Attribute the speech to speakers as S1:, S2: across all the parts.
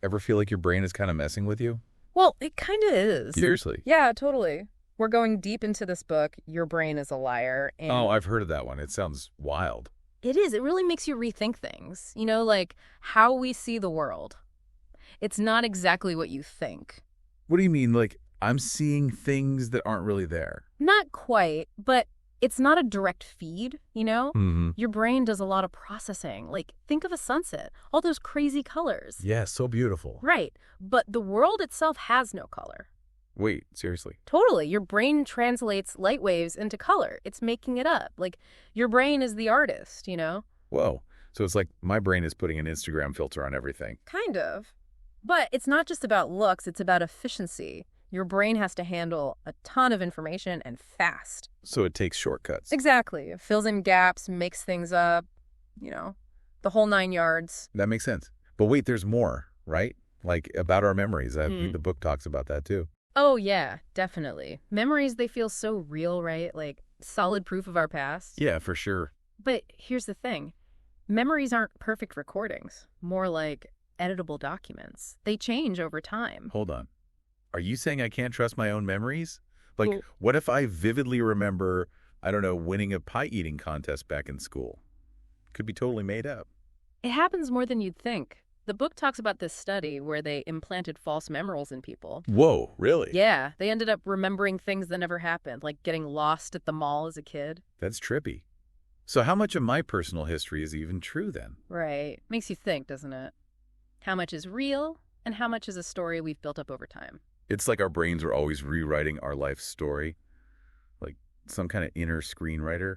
S1: Ever feel like your brain is kind of messing with you?
S2: Well, it kind of is.
S1: Seriously?
S2: Yeah, totally. We're going deep into this book, Your Brain is a Liar,
S1: Oh,
S2: and
S1: I've heard of that one. It sounds wild.
S2: it is. It really makes you rethink things, like how we see the world. It's not exactly what you think.
S1: What do you mean? Like, I'm seeing things that aren't really there?
S2: Not quite, but it's not a direct feed.
S1: Mm-hmm.
S2: Your brain does a lot of processing. Like, think of a sunset, all those crazy colors.
S1: Yeah, so beautiful.
S2: Right, but the world itself has no color.
S1: Wait, seriously?
S2: Totally. Your brain translates light waves into color. It's making it up. Like, your brain is the artist.
S1: Whoa. So it's like my brain is putting an Instagram filter on everything.
S2: Kind of. But it's not just about looks, it's about efficiency. Your brain has to handle a ton of information and fast.
S1: So it takes shortcuts.
S2: Exactly. It fills in gaps, makes things up, the whole 9 yards.
S1: That makes sense. But wait, there's more, right? Like about our memories. I think the book talks about that too.
S2: Oh, yeah, definitely. Memories, they feel so real, right? Like solid proof of our past.
S1: Yeah, for sure.
S2: But here's the thing. Memories aren't perfect recordings, more like editable documents. They change over time.
S1: Hold on. Are you saying I can't trust my own memories? Like,
S2: Well-
S1: what if I vividly remember, I don't know, winning a pie eating contest back in school? Could be totally made up.
S2: It happens more than you'd think. The book talks about this study where they implanted false memories in people.
S1: Whoa, really?
S2: Yeah, they ended up remembering things that never happened, like getting lost at the mall as a kid.
S1: That's trippy. So how much of my personal history is even true then?
S2: Right. Makes you think, doesn't it? How much is real and how much is a story we've built up over time?
S1: It's like our brains are always rewriting our life story, like some kind of inner screenwriter.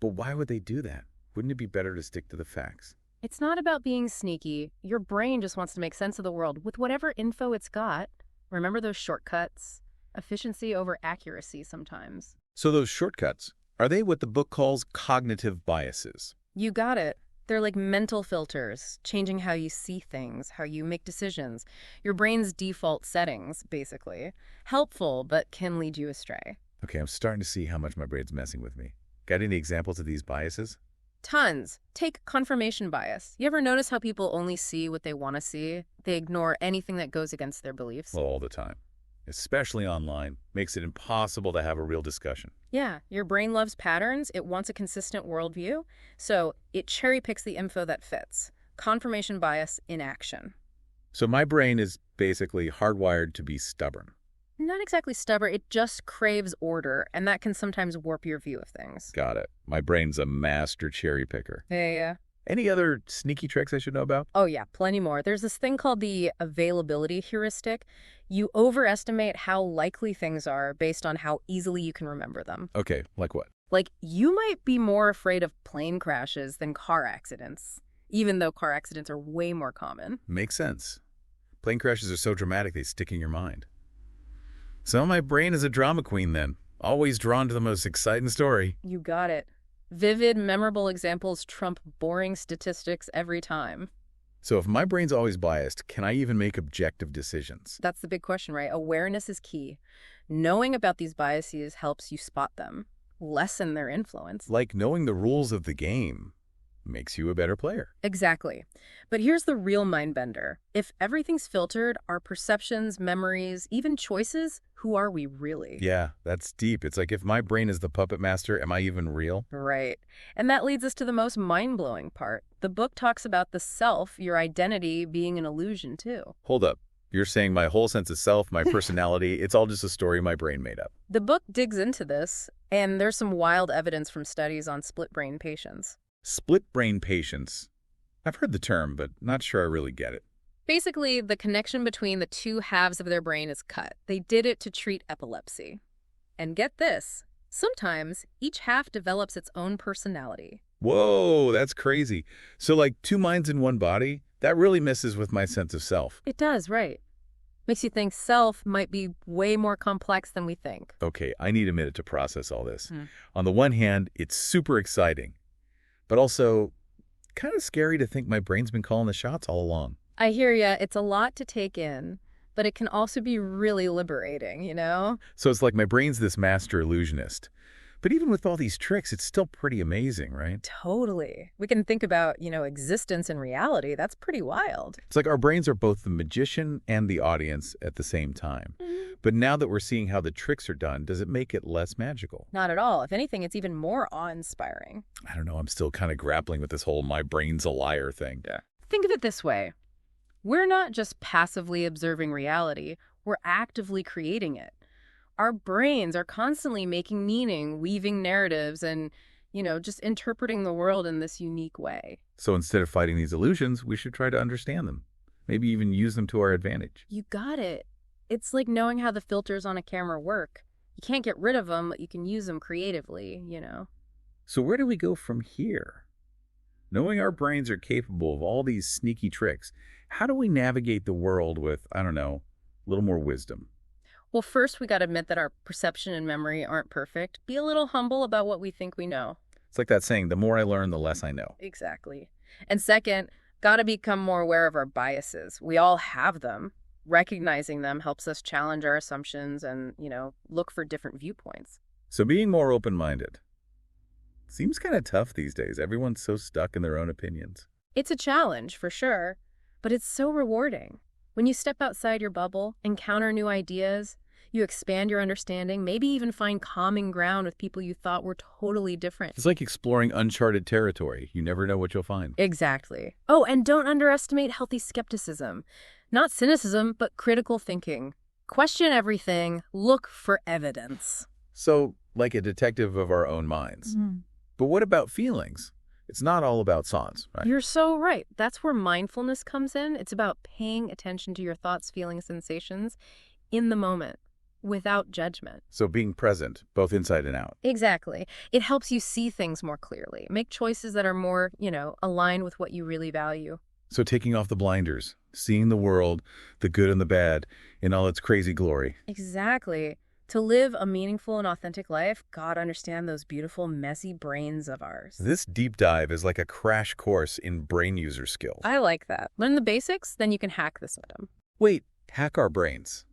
S1: But why would they do that? Wouldn't it be better to stick to the facts?
S2: It's not about being sneaky. Your brain just wants to make sense of the world with whatever info it's got. Remember those shortcuts? Efficiency over accuracy sometimes.
S1: So those shortcuts, are they what the book calls cognitive biases?
S2: You got it. They're like mental filters, changing how you see things, how you make decisions. Your brain's default settings, basically. Helpful, but can lead you astray.
S1: Okay, I'm starting to see how much my brain's messing with me. Got any examples of these biases?
S2: Tons. Take confirmation bias. You ever notice how people only see what they want to see? They ignore anything that goes against their beliefs?
S1: Well, all the time. Especially online. Makes it impossible to have a real discussion.
S2: Yeah, your brain loves patterns. It wants a consistent worldview. So it cherry picks the info that fits. Confirmation bias in action.
S1: So my brain is basically hardwired to be stubborn.
S2: Not exactly stubborn, it just craves order, and that can sometimes warp your view of things.
S1: Got it. My brain's a master cherry picker.
S2: Yeah.
S1: Any other sneaky tricks I should know about?
S2: Oh, yeah, plenty more. There's this thing called the availability heuristic. You overestimate how likely things are based on how easily you can remember them.
S1: Okay, like what?
S2: Like, you might be more afraid of plane crashes than car accidents, even though car accidents are way more common.
S1: Makes sense. Plane crashes are so dramatic they stick in your mind. So my brain is a drama queen then. Always drawn to the most exciting story.
S2: You got it. Vivid, memorable examples trump boring statistics every time.
S1: So if my brain's always biased, can I even make objective decisions?
S2: That's the big question, right? Awareness is key. Knowing about these biases helps you spot them, lessen their influence.
S1: Like knowing the rules of the game makes you a better player.
S2: Exactly. But here's the real mind bender. If everything's filtered, our perceptions, memories, even choices, who are we really?
S1: Yeah, that's deep. It's like if my brain is the puppet master, am I even real?
S2: Right. And that leads us to the most mind-blowing part. The book talks about the self, your identity, being an illusion too.
S1: Hold up. You're saying my whole sense of self, my personality, it's all just a story my brain made up.
S2: The book digs into this, and there's some wild evidence from studies on split-brain patients.
S1: Split brain patients. I've heard the term, but not sure I really get it.
S2: Basically, the connection between the two halves of their brain is cut. They did it to treat epilepsy. And get this, sometimes each half develops its own personality.
S1: Whoa, that's crazy. So like two minds in one body? That really messes with my sense of self.
S2: It does, right? Makes you think self might be way more complex than we think.
S1: Okay, I need a minute to process all this. On the one hand, it's super exciting, but also kind of scary to think my brain's been calling the shots all along.
S2: I hear ya. It's a lot to take in, but it can also be really liberating,
S1: So it's like my brain's this master illusionist, But even with all these tricks, it's still pretty amazing, right?
S2: Totally. We can think about, existence and reality. That's pretty wild.
S1: It's like our brains are both the magician and the audience at the same time. But now that we're seeing how the tricks are done, does it make it less magical?
S2: Not at all. If anything, it's even more awe-inspiring.
S1: I don't know. I'm still kind of grappling with this whole my brain's a liar thing. Yeah.
S2: Think of it this way. We're not just passively observing reality. We're actively creating it. Our brains are constantly making meaning, weaving narratives, and, just interpreting the world in this unique way.
S1: So instead of fighting these illusions, we should try to understand them. Maybe even use them to our advantage.
S2: You got it. It's like knowing how the filters on a camera work. You can't get rid of them, but you can use them creatively.
S1: So where do we go from here? Knowing our brains are capable of all these sneaky tricks, how do we navigate the world with, I don't know, a little more wisdom?
S2: Well, first, we got to admit that our perception and memory aren't perfect. Be a little humble about what we think we know.
S1: It's like that saying, the more I learn, the less I know.
S2: Exactly. And second, got to become more aware of our biases. We all have them. Recognizing them helps us challenge our assumptions and, look for different viewpoints.
S1: So being more open-minded. Seems kind of tough these days. Everyone's so stuck in their own opinions.
S2: It's a challenge, for sure, but it's so rewarding. When you step outside your bubble, encounter new ideas, you expand your understanding, maybe even find common ground with people you thought were totally different.
S1: It's like exploring uncharted territory. You never know what you'll find.
S2: Exactly. Oh, and don't underestimate healthy skepticism. Not cynicism, but critical thinking. Question everything. Look for evidence.
S1: So, like a detective of our own minds. But what about feelings? It's not all about songs, right?
S2: You're so right. That's where mindfulness comes in. It's about paying attention to your thoughts, feelings, sensations in the moment, without judgment.
S1: So being present, both inside and out.
S2: Exactly. It helps you see things more clearly, make choices that are more, aligned with what you really value.
S1: So taking off the blinders, seeing the world, the good and the bad, in all its crazy glory.
S2: Exactly. To live a meaningful and authentic life, gotta understand those beautiful, messy brains of ours.
S1: This deep dive is like a crash course in brain user skills.
S2: I like that. Learn the basics, then you can hack the system.
S1: Wait, hack our brains.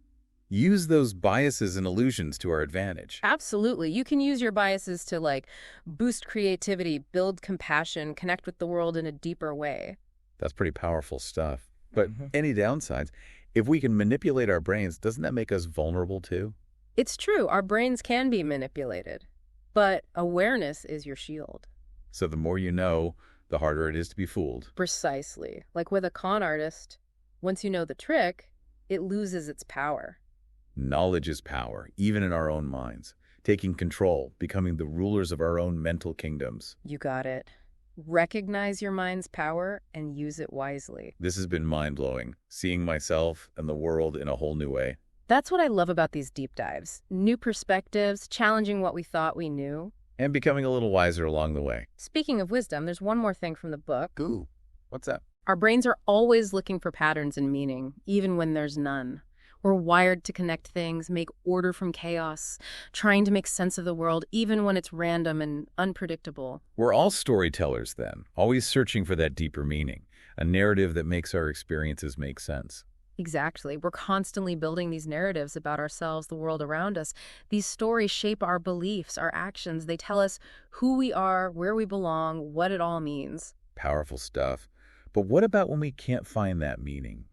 S1: Use those biases and illusions to our advantage.
S2: Absolutely. You can use your biases to, boost creativity, build compassion, connect with the world in a deeper way.
S1: That's pretty powerful stuff. But any downsides? If we can manipulate our brains, doesn't that make us vulnerable too?
S2: It's true. Our brains can be manipulated. But awareness is your shield.
S1: So the more you know, the harder it is to be fooled.
S2: Precisely. Like with a con artist, once you know the trick, it loses its power.
S1: Knowledge is power, even in our own minds. Taking control, becoming the rulers of our own mental kingdoms.
S2: You got it. Recognize your mind's power and use it wisely.
S1: This has been mind-blowing, seeing myself and the world in a whole new way.
S2: That's what I love about these deep dives. New perspectives, challenging what we thought we knew.
S1: And becoming a little wiser along the way.
S2: Speaking of wisdom, there's one more thing from the book.
S1: Ooh, what's that?
S2: Our brains are always looking for patterns and meaning, even when there's none. We're wired to connect things, make order from chaos, trying to make sense of the world, even when it's random and unpredictable.
S1: We're all storytellers then, always searching for that deeper meaning, a narrative that makes our experiences make sense.
S2: Exactly. We're constantly building these narratives about ourselves, the world around us. These stories shape our beliefs, our actions. They tell us who we are, where we belong, what it all means.
S1: Powerful stuff. But what about when we can't find that meaning?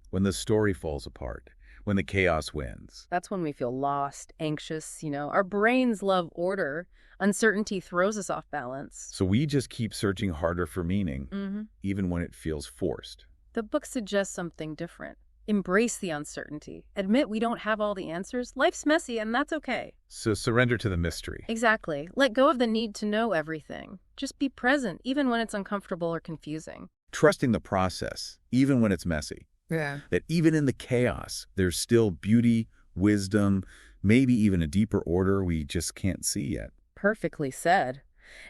S1: When the story falls apart? When the chaos wins?
S2: That's when we feel lost, anxious, Our brains love order. Uncertainty throws us off balance.
S1: So we just keep searching harder for meaning, even when it feels forced.
S2: The book suggests something different. Embrace the uncertainty. Admit we don't have all the answers. Life's messy, and that's okay.
S1: So surrender to the mystery.
S2: Exactly. Let go of the need to know everything. Just be present, even when it's uncomfortable or confusing.
S1: Trusting the process, even when it's messy.
S2: Yeah.
S1: That even in the chaos, there's still beauty, wisdom, maybe even a deeper order we just can't see yet.
S2: Perfectly said.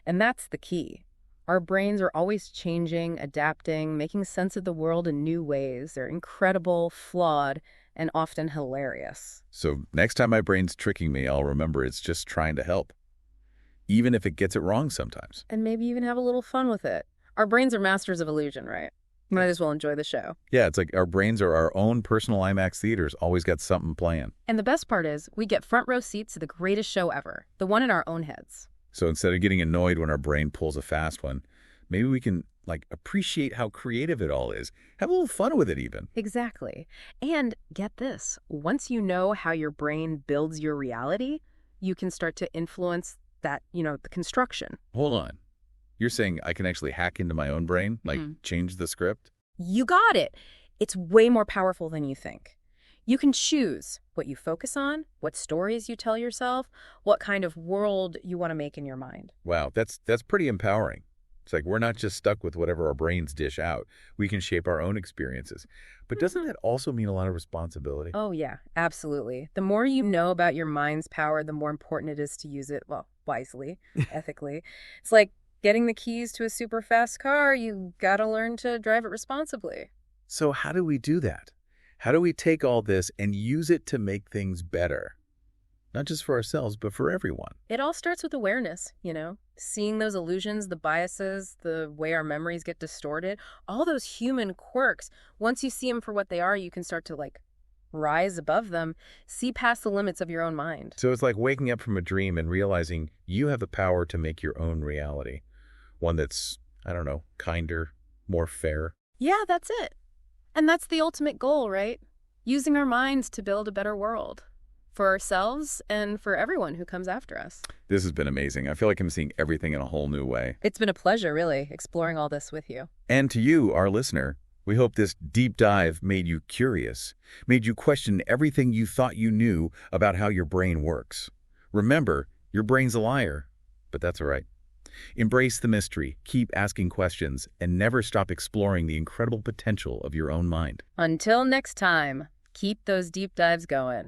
S2: And that's the key. Our brains are always changing, adapting, making sense of the world in new ways. They're incredible, flawed, and often hilarious.
S1: So next time my brain's tricking me, I'll remember it's just trying to help, even if it gets it wrong sometimes.
S2: And maybe even have a little fun with it. Our brains are masters of illusion, right? Might as well enjoy the show.
S1: Yeah, it's like our brains are our own personal IMAX theaters, always got something playing.
S2: And the best part is, we get front row seats to the greatest show ever, the one in our own heads.
S1: So instead of getting annoyed when our brain pulls a fast one, maybe we can, appreciate how creative it all is. Have a little fun with it even.
S2: Exactly. And get this, once you know how your brain builds your reality, you can start to influence that, the construction.
S1: Hold on. You're saying I can actually hack into my own brain, change the script?
S2: You got it. It's way more powerful than you think. You can choose what you focus on, what stories you tell yourself, what kind of world you want to make in your mind.
S1: Wow, that's pretty empowering. It's like we're not just stuck with whatever our brains dish out. We can shape our own experiences. But doesn't that also mean a lot of responsibility?
S2: Oh, yeah, absolutely. The more you know about your mind's power, the more important it is to use it, well, wisely, ethically. It's like getting the keys to a super fast car. You gotta learn to drive it responsibly.
S1: So how do we do that? How do we take all this and use it to make things better? Not just for ourselves, but for everyone.
S2: It all starts with awareness, seeing those illusions, the biases, the way our memories get distorted, all those human quirks. Once you see them for what they are, you can start to rise above them, see past the limits of your own mind.
S1: So it's like waking up from a dream and realizing you have the power to make your own reality. One that's, kinder, more fair.
S2: Yeah, that's it. And that's the ultimate goal, right? Using our minds to build a better world. For ourselves and for everyone who comes after us.
S1: This has been amazing. I feel like I'm seeing everything in a whole new way.
S2: It's been a pleasure, really, exploring all this with you.
S1: And to you, our listener, we hope this deep dive made you curious, made you question everything you thought you knew about how your brain works. Remember, your brain's a liar, but that's all right. Embrace the mystery, keep asking questions, and never stop exploring the incredible potential of your own mind.
S2: Until next time, keep those deep dives going.